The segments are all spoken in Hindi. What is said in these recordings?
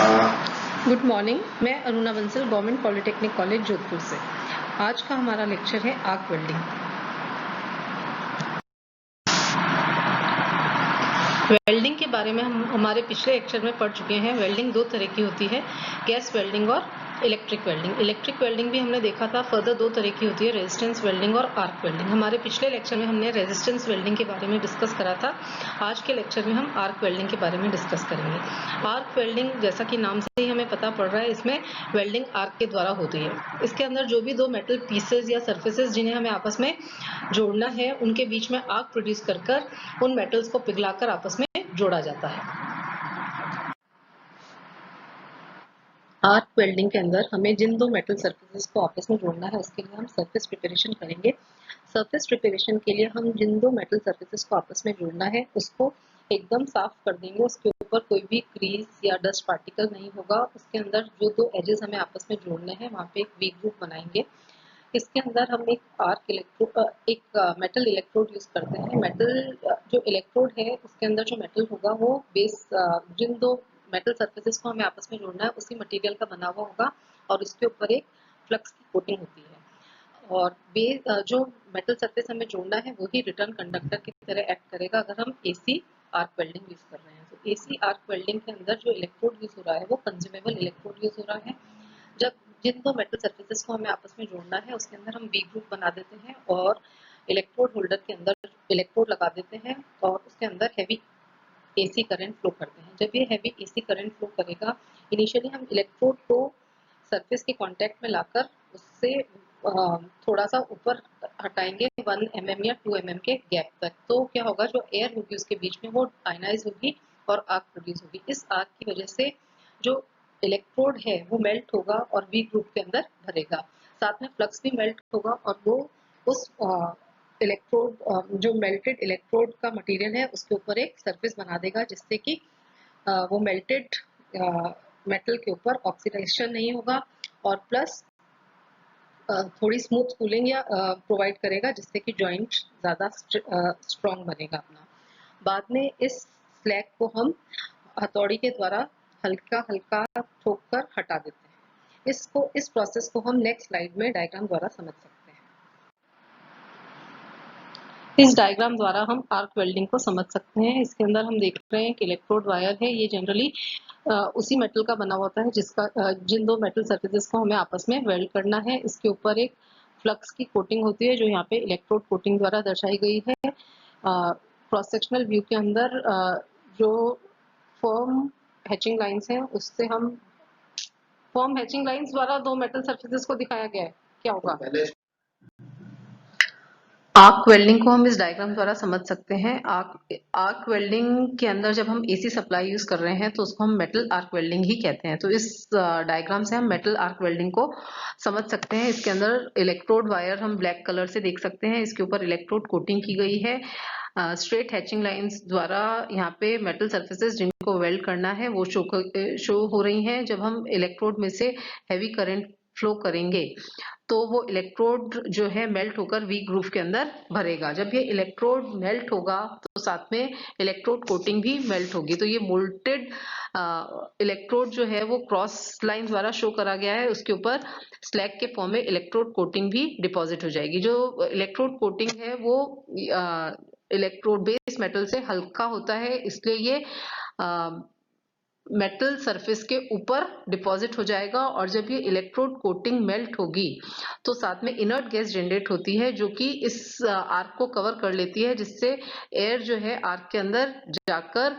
गुड मॉर्निंग, मैं Aruna Bansal, government polytechnic college Jodhpur से। आज का हमारा लेक्चर है आर्क वेल्डिंग। वेल्डिंग के बारे में हम हमारे पिछले लेक्चर में पढ़ चुके हैं। वेल्डिंग दो तरह की होती है, गैस वेल्डिंग और इलेक्ट्रिक वेल्डिंग। इलेक्ट्रिक वेल्डिंग भी हमने देखा था। फर्दर दो तरह की होती है, रेजिस्टेंस वेल्डिंग और आर्क वेल्डिंग। हमारे पिछले लेक्चर में हमने रेजिस्टेंस वेल्डिंग के बारे में डिस्कस करा था। आज के लेक्चर में हम आर्क वेल्डिंग के बारे में डिस्कस करेंगे। आर्क वेल्डिंग, जैसा कि नाम से ही हमें पता पड़ रहा है, इसमें वेल्डिंग आर्क के द्वारा होती है। इसके अंदर जो भी दो मेटल पीसेज या सर्फेसेस जिन्हें हमें आपस में जोड़ना है, उनके बीच में आर्क प्रोड्यूस कर उन मेटल्स को पिघलाकर आपस में जोड़ा जाता है। आर्क वेल्डिंग के अंदर हमें जिन दो मेटल सर्फेसेस को आपस में जोड़ना है, उसके लिए हम सरफेस प्रिपरेशन करेंगे। सरफेस प्रिपरेशन के लिए हम जिन दो मेटल सर्फेसेस को आपस में जोड़ना है, उसको एकदम साफ कर देंगे। उसके ऊपर कोई भी क्रीज या डस्ट पार्टिकल नहीं होगा। उसके अंदर जो दो एजेस हमें आपस में जोड़ने हैं, वहाँ पे एक वी ग्रुप बनाएंगे। इसके अंदर हम एक मेटल इलेक्ट्रोड यूज करते हैं। जो इलेक्ट्रोड है, उसके अंदर जो मेटल होगा वो जिन दो मेटल सर्फेसेस को हमें आपस में जोड़ना है, उसी मटेरियल का बना हुआ होगा और उसके ऊपर एक फ्लक्स की कोटिंग होती है। और जो मेटल सर्फेस हमें जोड़ना है, वही रिटर्न कंडक्टर की तरह एक्ट करेगा अगर हम एसी आर्क वेल्डिंग यूज कर रहे हैं। तो एसी आर्क वेल्डिंग के अंदर जो इलेक्ट्रोड यूज हो रहा है, वो कंज्यूमेबल इलेक्ट्रोड यूज हो रहा है। जब जिन दो मेटल सर्फेसेस को हमें आपस में जोड़ना है, उसके अंदर हम वी ग्रुप बना देते हैं और इलेक्ट्रोड होल्डर के अंदर इलेक्ट्रोड लगा देते हैं और उसके अंदर हैवी एसी करंट फ्लो करते हैं। जब ये हैवी एसी करंट फ्लो करेगा, इनिशियली हम इलेक्ट्रोड को सरफेस के कांटेक्ट में लाकर उससे थोड़ा सा ऊपर हटाएंगे 1 mm या 2 mm के गैप तक। तो क्या होगा, जो एयर होगी उसके बीच में, वो आयनाइज होगी और आर्क प्रोड्यूस होगी। इस आर्क की वजह से जो इलेक्ट्रोड है वो मेल्ट होगा और वी ग्रुप के अंदर भरेगा। साथ में फ्लक्स भी मेल्ट होगा और वो उस जो मेल्टेड इलेक्ट्रोड का मटेरियल है, उसके ऊपर एक सरफेस बना देगा, जिससे कि वो मेल्टेड मेटल के ऊपर ऑक्सीडाइजेशन नहीं होगा और प्लस थोड़ी स्मूथ कूलिंग या प्रोवाइड करेगा, जिससे कि जॉइंट ज़्यादा स्ट्रॉन्ग बनेगा अपना। बाद में इस स्लैग को हम हथौड़ी के द्वारा हल्का हल्का ठोक कर हटा देते हैं। इस प्रोसेस को हम नेक्स्ट स्लाइड में डायग्राम द्वारा समझ सकते हैं। इस डायग्राम द्वारा हम आर्क वेल्डिंग को समझ सकते हैं। इसके अंदर हम देख रहे हैं कि इलेक्ट्रोड वायर है। ये जनरली उसी मेटल का बना होता है जिन दो मेटल सर्फेसेस को हमें आपस में वेल्ड करना है। इसके ऊपर एक फ्लक्स की कोटिंग होती है, जो यहाँ पे इलेक्ट्रोड कोटिंग द्वारा दर्शाई गई है। क्रॉस सेक्शनल व्यू के अंदर जो फर्म हैचिंग लाइंस हैं, उससे हम फर्म हैचिंग लाइंस द्वारा दो मेटल सर्फेसेस को दिखाया गया है। क्या होगा, आर्क वेल्डिंग को हम इस डायग्राम द्वारा समझ सकते हैं। आर्क वेल्डिंग के अंदर जब हम एसी सप्लाई यूज कर रहे हैं, तो उसको हम मेटल आर्क वेल्डिंग ही कहते हैं। तो इस डायग्राम से हम मेटल आर्क वेल्डिंग को समझ सकते हैं। इसके अंदर इलेक्ट्रोड वायर हम ब्लैक कलर से देख सकते हैं। इसके ऊपर इलेक्ट्रोड कोटिंग की गई है। स्ट्रेट हैचिंग लाइंस द्वारा यहाँ पे मेटल सर्फेसेस जिनको वेल्ड करना है, वो शो हो रही हैं। जब हम इलेक्ट्रोड में से हैवी करंट फ्लो करेंगे, तो वो इलेक्ट्रोड जो है मेल्ट होकर वी ग्रूव के अंदर भरेगा। जब ये इलेक्ट्रोड मेल्ट होगा, तो साथ में इलेक्ट्रोड कोटिंग भी मेल्ट होगी। तो ये मोल्टेड इलेक्ट्रोड जो है वो क्रॉस लाइन द्वारा शो करा गया है। उसके ऊपर स्लैग के फॉर्म में इलेक्ट्रोड कोटिंग भी डिपॉजिट हो जाएगी। जो इलेक्ट्रोड कोटिंग है वो इलेक्ट्रोड बेस मेटल से हल्का होता है, इसलिए ये मेटल सरफेस के ऊपर डिपॉजिट हो जाएगा। और जब ये इलेक्ट्रोड कोटिंग मेल्ट होगी, तो साथ में इनर्ट गैस जनरेट होती है, जो कि इस आर्क को कवर कर लेती है, जिससे एयर जो है आर्क के अंदर जाकर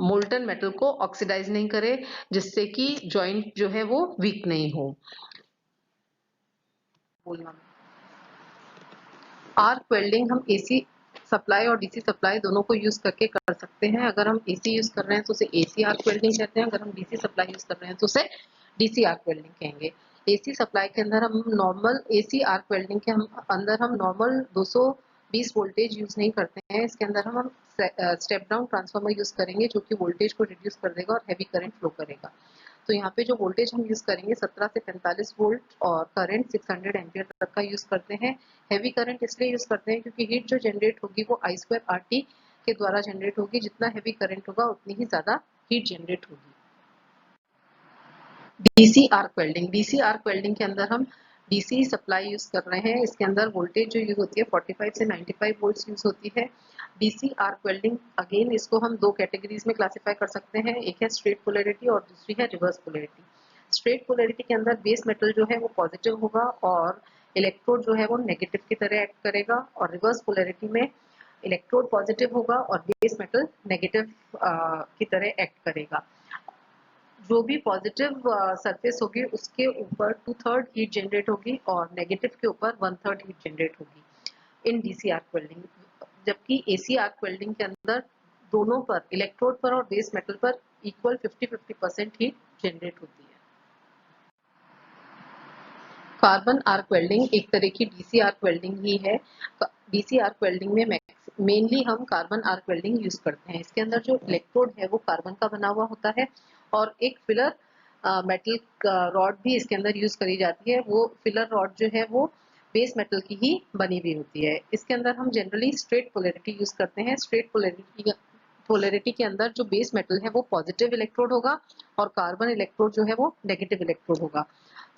मोल्टन मेटल को ऑक्सीडाइज नहीं करे, जिससे कि जॉइंट जो है वो वीक नहीं हो। आर्क वेल्डिंग हम एसी सप्लाई और डीसी सप्लाई दोनों को यूज करके कर सकते हैं। अगर हम एसी यूज कर रहे हैं तो उसे एसी आर्क वेल्डिंग कहते हैं। अगर हम डीसी सप्लाई यूज कर रहे हैं तो उसे डीसी आर्क वेल्डिंग कहेंगे। एसी सप्लाई के अंदर हम नॉर्मल एसी आर्क वेल्डिंग के अंदर हम नॉर्मल 220 वोल्टेज यूज नहीं करते हैं। इसके अंदर हम स्टेप डाउन ट्रांसफार्मर यूज करेंगे, जो कि वोल्टेज को रिड्यूस कर देगा और हैवी करंट फ्लो करेगा। तो यहाँ पे जो वोल्टेज हम यूज करेंगे 17 से 45 वोल्ट और करंट 600 एम्पियर तक का यूज करते हैं। हैवी करंट इसलिए यूज करते हैं क्योंकि हीट जो जनरेट होगी वो I2RT के द्वारा जनरेट होगी। जितना हैवी करंट होगा, उतनी ही ज्यादा हीट जनरेट होगी। DC arc welding, DC arc welding के अंदर हम डीसी सप्लाई यूज कर रहे हैं। इसके अंदर वोल्टेज जो यूज होती है 45 से 95 वोल्ट्स यूज होती है। डीसी आर्क वेल्डिंग अगेन इसको हम दो कैटेगरीज में क्लासिफाई कर सकते हैं, एक है स्ट्रेट पोलैरिटी और दूसरी है रिवर्स पोलैरिटी। स्ट्रेट पोलैरिटी के अंदर बेस मेटल जो है वो पॉजिटिव होगा और इलेक्ट्रोड जो है वो नेगेटिव की तरह एक्ट करेगा, और रिवर्स पोलैरिटी में इलेक्ट्रोड पॉजिटिव होगा और बेस मेटल नेगेटिव की तरह एक्ट करेगा। जो भी पॉजिटिव सरफेस होगी उसके ऊपर 2/3 हीट जनरेट होगी और नेगेटिव के ऊपर 1/3 हीट जनरेट होगी इन डीसी आर्क वेल्डिंग। जबकि एसी आर्क वेल्डिंग के अंदर दोनों पर, इलेक्ट्रोड पर और बेस मेटल पर, इक्वल 50-50% हीट जनरेट होती है। कार्बन आर्क वेल्डिंग एक तरह की डीसी आर्क वेल्डिंग ही है। डीसी आर्क वेल्डिंग में मेनली हम कार्बन आर्क वेल्डिंग यूज करते हैं। इसके अंदर जो इलेक्ट्रोड है वो कार्बन का बना हुआ होता है और एक फिलर मेटल रॉड भी इसके अंदर यूज करी जाती है। वो फिलर रॉड जो है वो बेस मेटल की ही बनी हुई होती है। इसके अंदर हम जनरली स्ट्रेट पोलैरिटी यूज करते हैं। स्ट्रेट पोलैरिटी के अंदर जो बेस मेटल है वो पॉजिटिव इलेक्ट्रोड होगा और कार्बन इलेक्ट्रोड जो है वो नेगेटिव इलेक्ट्रोड होगा।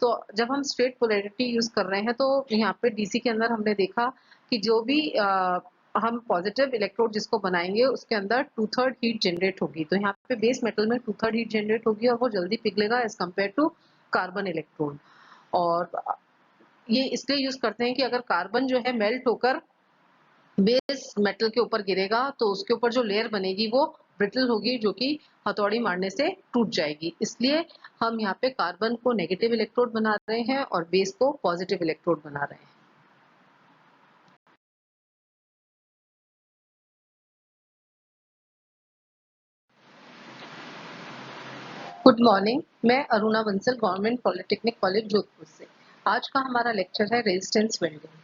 तो जब हम स्ट्रेट पोलैरिटी यूज कर रहे हैं तो यहाँ पे डीसी के अंदर हमने देखा कि जो भी हम पॉजिटिव इलेक्ट्रोड जिसको बनाएंगे उसके अंदर 2/3 हीट जनरेट होगी। तो यहाँ पे बेस मेटल में 2/3 हीट जनरेट होगी और वो जल्दी पिघलेगा as compared to carbon electrode. और ये इसलिए यूज करते हैं कि अगर कार्बन जो है मेल्ट होकर बेस मेटल के ऊपर गिरेगा तो उसके ऊपर जो लेयर बनेगी वो ब्रिटल होगी, जो कि हथौड़ी मारने से टूट जाएगी। इसलिए हम यहाँ पे कार्बन को नेगेटिव इलेक्ट्रोड बना रहे हैं और बेस को पॉजिटिव इलेक्ट्रोड बना रहे हैं। गुड मॉर्निंग, मैं Aruna Bansal, government polytechnic college Jodhpur से। आज का हमारा लेक्चर है रेजिस्टेंस वेल्डिंग।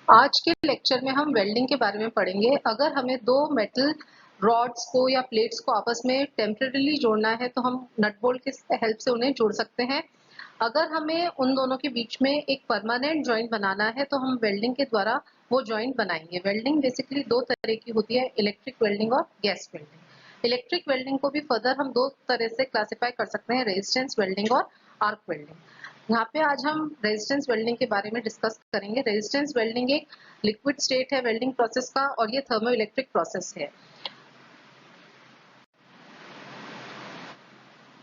आज के लेक्चर में हम वेल्डिंग के बारे में पढ़ेंगे। अगर हमें दो मेटल रॉड्स को या प्लेट्स को आपस में टेम्परेरीली जोड़ना है तो हम नट बोल्ट की हेल्प से उन्हें जोड़ सकते हैं। अगर हमें उन दोनों के बीच में एक परमानेंट जॉइंट बनाना है तो हम वेल्डिंग के द्वारा वो जॉइंट बनाएंगे। वेल्डिंग बेसिकली दो तरह की होती है, इलेक्ट्रिक वेल्डिंग और गैस वेल्डिंग। इलेक्ट्रिक वेल्डिंग को भी फर्दर हम दो तरह से क्लासिफाई कर सकते हैं, रेजिस्टेंस वेल्डिंग और आर्क वेल्डिंग। यहाँ पे आज हम रेजिस्टेंस वेल्डिंग के बारे में डिस्कस करेंगे। रेजिस्टेंस वेल्डिंग एक लिक्विड स्टेट है वेल्डिंग प्रोसेस का और ये थर्मो इलेक्ट्रिक प्रोसेस है।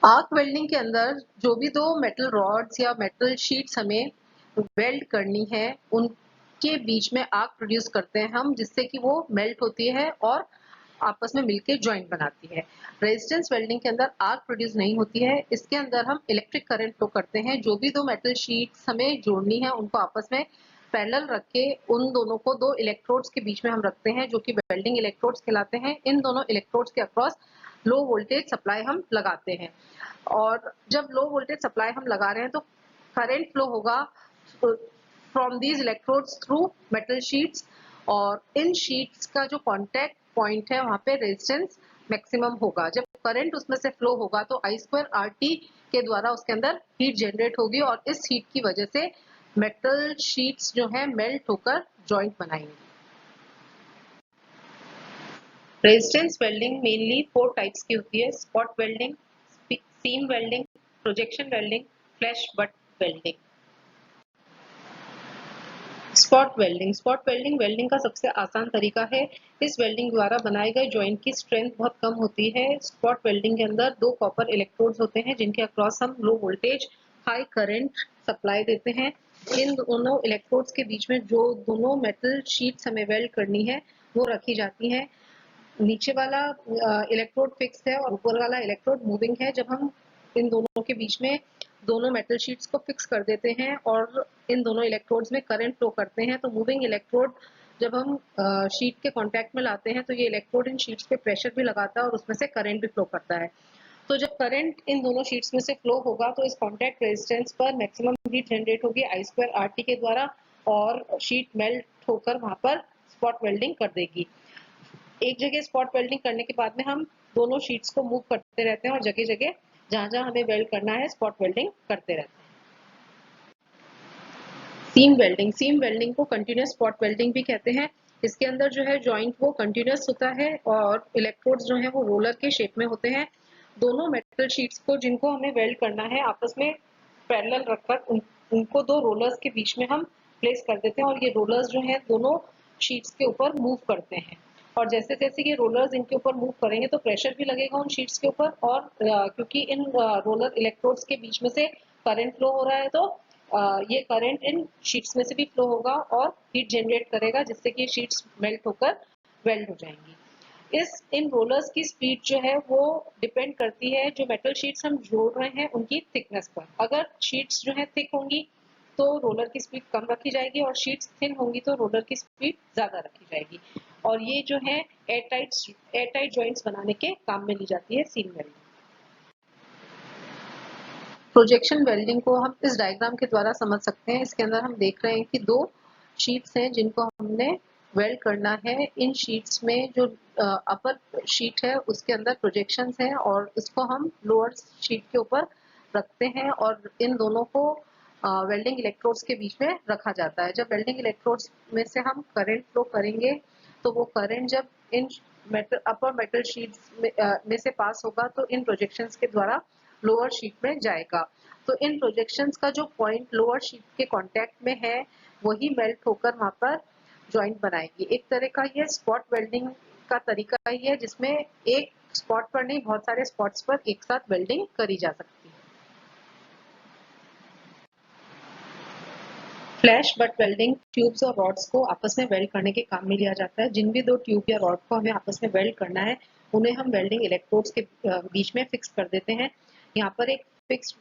आर्क वेल्डिंग के अंदर जो भी दो मेटल रॉड्स या मेटल शीट्स हमें वेल्ड करनी है उनके बीच में आर्क प्रोड्यूस करते हैं हम, जिससे कि वो मेल्ट होती है और आपस में मिलके जॉइंट बनाती है। रेजिस्टेंस वेल्डिंग के अंदर आर्क प्रोड्यूस नहीं होती है। इसके अंदर हम इलेक्ट्रिक करंट फ्लो करते हैं। जो भी दो मेटल शीट्स हमें जोड़नी है उनको आपस में पैरेलल रख के उन दोनों को दो इलेक्ट्रोड्स के बीच में हम रखते हैं, जो कि वेल्डिंग इलेक्ट्रोड्स कहलाते हैं। इन दोनों इलेक्ट्रोड्स के अक्रॉस लो वोल्टेज सप्लाई हम लगाते हैं और जब लो वोल्टेज सप्लाई हम लगा रहे हैं तो करंट फ्लो होगा from these electrodes through metal sheets, और इन शीट्स का जो कॉन्टेक्ट पॉइंट है वहां पे रेजिस्टेंस मैक्सिमम होगा। जब करंट उसमें से फ्लो होगा तो I2RT के द्वारा उसके अंदर हीट जनरेट होगी और इस हीट की वजह से मेटल शीट्स जो है मेल्ट होकर जॉइंट बनाएंगे। रेजिस्टेंस वेल्डिंग मेनली 4 टाइप्स की होती है, spot welding, seam welding, projection welding, flash butt welding. Spot welding, spot welding welding का सबसे आसान तरीका है। इस वेल्डिंग द्वारा बनाए गए जॉइंट की स्ट्रेंथ बहुत कम होती है। स्पॉट वेल्डिंग के अंदर दो कॉपर इलेक्ट्रोड्स होते हैं जिनके अक्रॉस हम low voltage high current supply देते हैं। इन दोनों इलेक्ट्रोड्स के बीच में जो दोनों मेटल शीट्स हमें वेल्ड करनी है वो रखी जाती हैं। नीचे वाला इलेक्ट्रोड फिक्स है और ऊपर वाला इलेक्ट्रोड मूविंग है। जब हम इन दोनों के बीच में दोनों मेटल शीट्स को फिक्स कर देते हैं और इन दोनों इलेक्ट्रोड्स में करंट फ्लो करते हैं तो मूविंग इलेक्ट्रोड जब हम शीट के कांटेक्ट में लाते हैं तो ये इलेक्ट्रोड इन शीट्स पे प्रेशर भी लगाता है और उसमें से करंट भी फ्लो करता है। तो जब करंट इन दोनों शीट्स में से फ्लो होगा तो इस कांटेक्ट रेजिस्टेंस पर मैक्सिमम हीट जनरेट होगी I2RT के द्वारा और शीट मेल्ट होकर वहां पर स्पॉट वेल्डिंग कर देगी। एक जगह स्पॉट वेल्डिंग करने के बाद में हम दोनों शीट्स को मूव करते रहते हैं और जगह जगह जहां जहां हमें वेल्ड करना है स्पॉट वेल्डिंग करते रहते हैं। सीम वेल्डिंग, सीम वेल्डिंग को कंटिन्यूस स्पॉट वेल्डिंग भी कहते हैं। इसके अंदर जो है जॉइंट वो कंटिन्यूस होता है और इलेक्ट्रोड्स जो है वो रोलर के शेप में होते हैं। दोनों मेटल शीट्स को जिनको हमें वेल्ड करना है आपस में पैरेलल रखकर उनको दो रोलर्स के बीच में हम प्लेस कर देते हैं और ये रोलर्स जो हैं दोनों शीट्स के ऊपर मूव करते हैं। और जैसे जैसे ये रोलर्स इनके ऊपर मूव करेंगे तो प्रेशर भी लगेगा उन शीट्स के ऊपर, और क्योंकि इन रोलर इलेक्ट्रोड्स के बीच में से करंट फ्लो हो रहा है तो ये करंट इन शीट्स में से भी फ्लो होगा और हीट जनरेट करेगा, जिससे कि शीट्स मेल्ट होकर वेल्ड हो जाएंगी। इन रोलर्स की स्पीड जो है वो डिपेंड करती है जो मेटल शीट्स हम जोड़ रहे हैं उनकी थिकनेस पर। अगर शीट्स जो है थिक होंगी तो रोलर की स्पीड कम रखी जाएगी, और शीट्स थिन होंगी तो रोलर की स्पीड ज्यादा रखी जाएगी। और ये जो है एयरटाइट जॉइंट्स बनाने के काम में ली जाती है सीम वेल्डिंग। प्रोजेक्शन वेल्डिंग को हम इस डायग्राम के द्वारा समझ सकते हैं। इसके अंदर हम देख रहे हैं कि दो शीट्स हैं जिनको हमने वेल्ड करना है। इन शीट्स में जो अपर शीट है उसके अंदर प्रोजेक्शंस हैं और इसको हम लोअर शीट के ऊपर रखते हैं और इन दोनों को वेल्डिंग इलेक्ट्रोड्स के बीच में रखा जाता है। जब वेल्डिंग इलेक्ट्रोड्स में से हम करंट फ्लो करेंगे तो वो करंट जब इन अपर मेटल शीट्स में से पास होगा तो इन प्रोजेक्शंस के द्वारा लोअर शीट में जाएगा। तो इन प्रोजेक्शंस का जो पॉइंट लोअर शीट के कांटेक्ट में है वही मेल्ट होकर वहां पर जॉइंट बनाएगी। एक तरह का ये स्पॉट वेल्डिंग का तरीका ही है जिसमें एक स्पॉट पर नहीं बहुत सारे स्पॉट्स पर एक साथ वेल्डिंग करी जा सकती है। फ्लैश बट वेल्डिंग ट्यूब्स और रॉड्स को आपस में वेल्ड करने के काम में लिया जाता है। जिन भी दो ट्यूब या रॉड को हमें आपस में वेल्ड करना है उन्हें हम वेल्डिंग इलेक्ट्रोड्स के बीच में फिक्स कर देते हैं। यहाँ पर एक फिक्स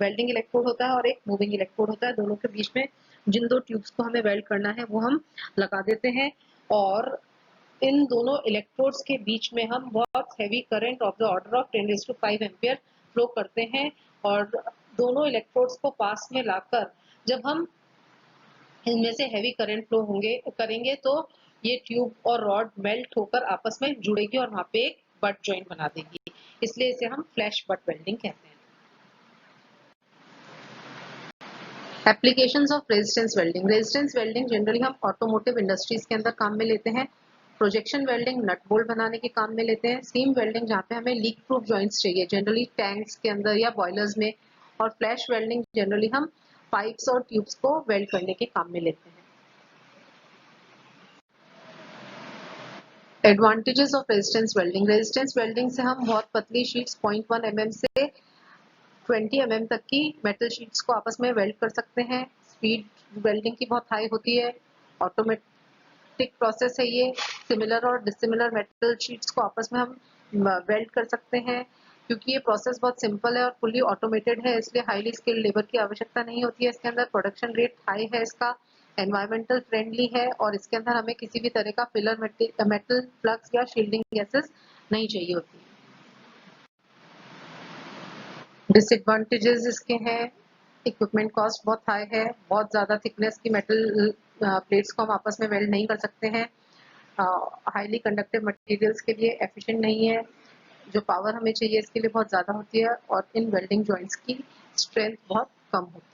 वेल्डिंग इलेक्ट्रोड होता है और एक मूविंग इलेक्ट्रोड होता है। दोनों के बीच में जिन दो ट्यूब्स को हमें वेल्ड करना है वो हम लगा देते हैं और इन दोनों इलेक्ट्रोड्स के बीच में हम बहुत heavy current of the order of 10⁵ ampere flow करते हैं और दोनों इलेक्ट्रोड्स को पास में लाकर जब हम इनमें से हैवी करंट फ्लो करेंगे तो ये ट्यूब और रॉड मेल्ट होकर आपस में जुड़ेगी और वहां पे एक बट जॉइंट बना देगी। इसलिए इसे हम फ्लैश बट वेल्डिंग कहते हैं। Applications of resistance welding. Resistance welding generally हम ऑटोमोटिव इंडस्ट्रीज के अंदर काम में लेते हैं। प्रोजेक्शन वेल्डिंग नट बोल्ट बनाने के काम में लेते हैं। सीम वेल्डिंग जहाँ पे हमें लीक प्रूफ जॉइंट्स चाहिए जनरली टैंक्स के अंदर या बॉयलर्स में। और फ्लैश वेल्डिंग जनरली हम पाइप्स और ट्यूब्स को वेल्ड करने के काम में लेते हैं। Advantages of resistance welding. Resistance welding से हम बहुत पतली शीट्स 0.1 mm से 20 mm तक की मेटल शीट्स को आपस में वेल्ड कर सकते हैं। स्पीड वेल्डिंग की बहुत हाई होती है। ऑटोमेटिक प्रोसेस है ये। सिमिलर और डिसिमिलर मेटल शीट्स को आपस में हम वेल्ड कर सकते हैं। क्योंकि ये प्रोसेस बहुत सिंपल है और फुली ऑटोमेटेड है इसलिए हाईली स्किल्ड लेबर की आवश्यकता नहीं होती है। इसके अंदर प्रोडक्शन रेट हाई है इसका, एनवायरमेंटल फ्रेंडली है और इसके अंदर हमें किसी भी तरह का फिलर मेटल फ्लक्स या शील्डिंग गैसेस नहीं चाहिए होती। डिसएडवांटेजेस इसके हैं, इक्विपमेंट कॉस्ट बहुत हाई है, बहुत ज़्यादा थिकनेस की मेटल प्लेट्स को हम आपस में वेल्ड नहीं कर सकते हैं, हाईली कंडक्टिव मटेरियल्स के लिए एफिशिएंट नहीं है, जो पावर हमें चाहिए इसके लिए बहुत ज़्यादा होती है और इन वेल्डिंग जॉइंट्स की स्ट्रेंथ बहुत कम होती है।